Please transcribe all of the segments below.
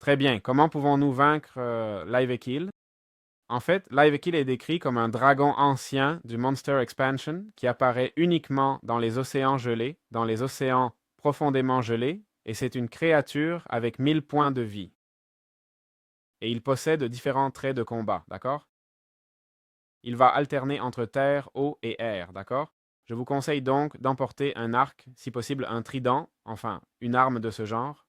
Très bien. Comment pouvons-nous vaincre Live En fait, Live est décrit comme un dragon ancien du Monster Expansion qui apparaît uniquement dans les océans gelés, dans les océans profondément gelés, et c'est une créature avec 1000 points de vie. Et il possède différents traits de combat, d'accord? Il va alterner entre terre, eau et air, d'accord? Je vous conseille donc d'emporter un arc, si possible un trident, enfin une arme de ce genre.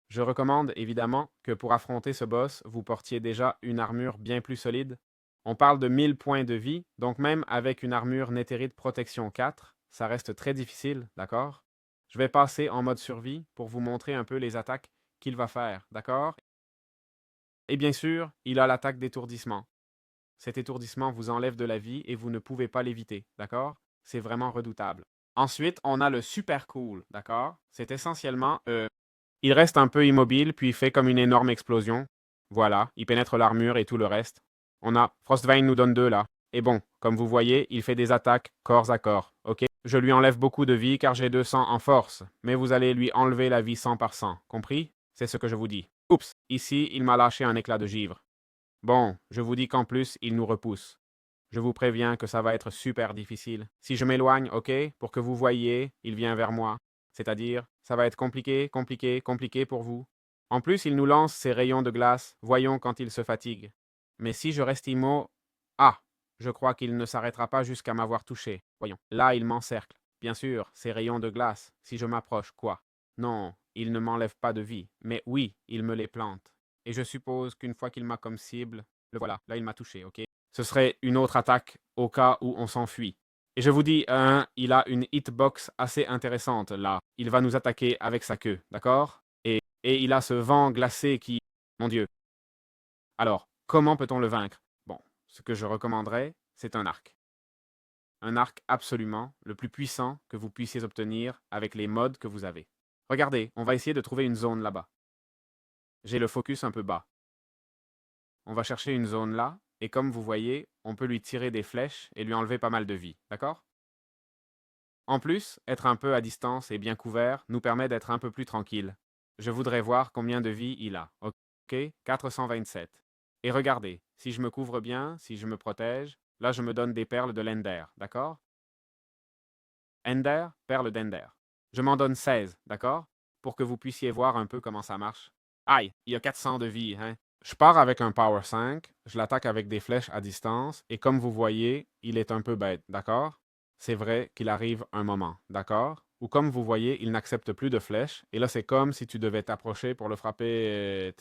Je recommande évidemment que pour affronter ce boss, vous portiez déjà une armure bien plus solide. On parle de 1000 points de vie, donc même avec une armure Netherite Protection 4, ça reste très difficile, d'accord? Je vais passer en mode survie pour vous montrer un peu les attaques qu'il va faire, d'accord? Et bien sûr, il a l'attaque d'étourdissement. Cet étourdissement vous enlève de la vie et vous ne pouvez pas l'éviter, d'accord? C'est vraiment redoutable. Ensuite, on a le super cool, d'accord? C'est essentiellement, il reste un peu immobile, puis il fait comme une énorme explosion. Voilà, il pénètre l'armure et tout le reste. On a Frostvein nous donne 2 là. Et bon, comme vous voyez, il fait des attaques corps à corps, ok? Je lui enlève beaucoup de vie car j'ai 200 en force, mais vous allez lui enlever la vie 100 par 100, compris? C'est ce que je vous dis. Oups, ici, il m'a lâché un éclat de givre. Bon, je vous dis qu'en plus, il nous repousse. Je vous préviens que ça va être super difficile. Si je m'éloigne, ok, pour que vous voyiez, il vient vers moi. C'est-à-dire, ça va être compliqué, compliqué, compliqué pour vous. En plus, il nous lance ses rayons de glace, voyons quand il se fatigue. Mais si je reste immo... Ah, je crois qu'il ne s'arrêtera pas jusqu'à m'avoir touché. Voyons. Là, il m'encercle. Bien sûr, ces rayons de glace, si je m'approche, quoi? Non, il ne m'enlève pas de vie, mais oui, il me les plante. Et je suppose qu'une fois qu'il m'a comme cible, le voilà, là il m'a touché, ok? Ce serait une autre attaque au cas où on s'enfuit. Et je vous dis, il a une hitbox assez intéressante là. Il va nous attaquer avec sa queue, d'accord? Et il a ce vent glacé qui... Mon Dieu. Alors, comment peut-on le vaincre? Bon, ce que je recommanderais, c'est un arc. Un arc absolument le plus puissant que vous puissiez obtenir avec les mods que vous avez. Regardez, on va essayer de trouver une zone là-bas. J'ai le focus un peu bas. On va chercher une zone là, et comme vous voyez, on peut lui tirer des flèches et lui enlever pas mal de vie, d'accord? En plus, être un peu à distance et bien couvert nous permet d'être un peu plus tranquille. Je voudrais voir combien de vie il a. Ok, 427. Et regardez, si je me couvre bien, si je me protège, là je me donne des perles de l'Ender, d'accord? Ender, perle d'Ender. Je m'en donne 16, d'accord? Pour que vous puissiez voir un peu comment ça marche. Aïe, il y a 400 de vie, hein? Je pars avec un Power 5, je l'attaque avec des flèches à distance, et comme vous voyez, il est un peu bête, d'accord? C'est vrai qu'il arrive un moment, d'accord? Ou comme vous voyez, il n'accepte plus de flèches, et là c'est comme si tu devais t'approcher pour le frapper,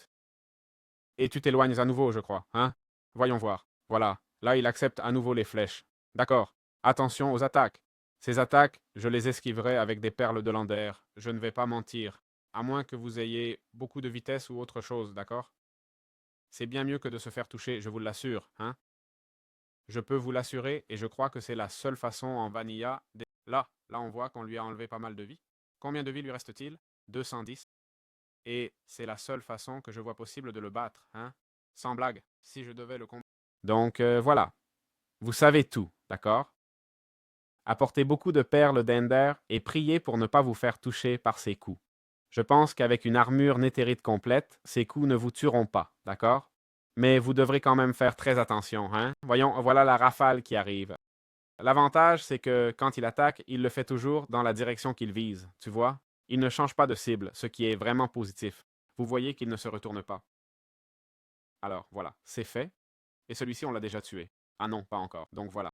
et tu t'éloignes à nouveau, je crois, hein? Voyons voir. Voilà, là il accepte à nouveau les flèches. D'accord. Attention aux attaques. Ces attaques, je les esquiverai avec des perles de Lander, je ne vais pas mentir. À moins que vous ayez beaucoup de vitesse ou autre chose, d'accord? C'est bien mieux que de se faire toucher, je vous l'assure, hein? Je peux vous l'assurer, et je crois que c'est la seule façon en Vanilla. Là, on voit qu'on lui a enlevé pas mal de vie. Combien de vie lui reste-t-il? 210. Et c'est la seule façon que je vois possible de le battre, hein? Sans blague, si je devais le combattre. Donc voilà, vous savez tout, d'accord? Apportez beaucoup de perles d'Ender et priez pour ne pas vous faire toucher par ces coups. Je pense qu'avec une armure néthérite complète, ces coups ne vous tueront pas, d'accord? Mais vous devrez quand même faire très attention, hein? Voyons, voilà la rafale qui arrive. L'avantage, c'est que quand il attaque, il le fait toujours dans la direction qu'il vise, tu vois? Il ne change pas de cible, ce qui est vraiment positif. Vous voyez qu'il ne se retourne pas. Alors, voilà, c'est fait. Et celui-ci, on l'a déjà tué. Ah non, pas encore. Donc voilà.